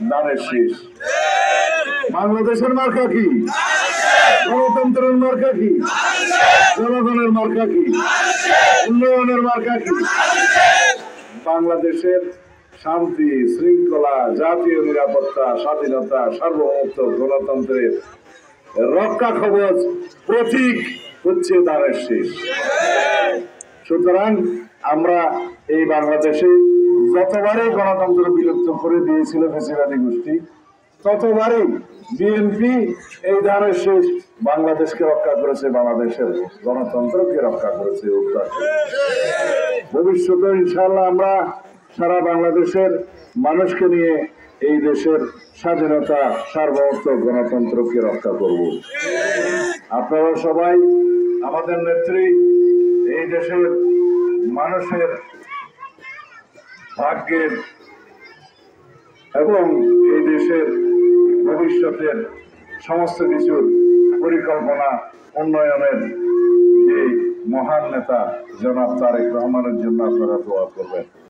দানের শীষ। বাংলাদেশের মার্কা কি? গণতন্ত্রের মার্কা কি? জনগণের মার্কা কি? উন্নয়নের মার্কা কি? বাংলাদেশের শান্তি শৃঙ্খলা, জাতীয় নিরাপত্তা, স্বাধীনতা, সার্বভৌমত্ব, গণতন্ত্রের রক্ষা কবচ প্রতীক হচ্ছে দানের শীষ। সুতরাং আমরা এই বাংলাদেশে যতবারই গণতন্ত্র বিলুপ্ত করে দিয়েছিল ফ্যাসিবাদী গোষ্ঠী, ততবারই বিএনপি এই দানের শীষ বাংলাদেশকে রক্ষা করেছে, বাংলাদেশের গণতন্ত্রকে রক্ষা করেছে, উদ্ধার করেছে। ভবিষ্যতে ইনশাআল্লাহ আমরা সারা বাংলাদেশের মানুষকে নিয়ে এই দেশের স্বাধীনতা, সার্বভৌমত্ব, গণতন্ত্রকে রক্ষা করব। আপনারা সবাই আমাদের নেত্রী, এই দেশের মানুষের ভাগ্যের এবং এই দেশের ভবিষ্যতের সমস্ত কিছুর পরিকল্পনা উন্নয়নের এই মহান নেতা জনাব তারেক রহমানের জন্য আপনারা দোয়া করবেন।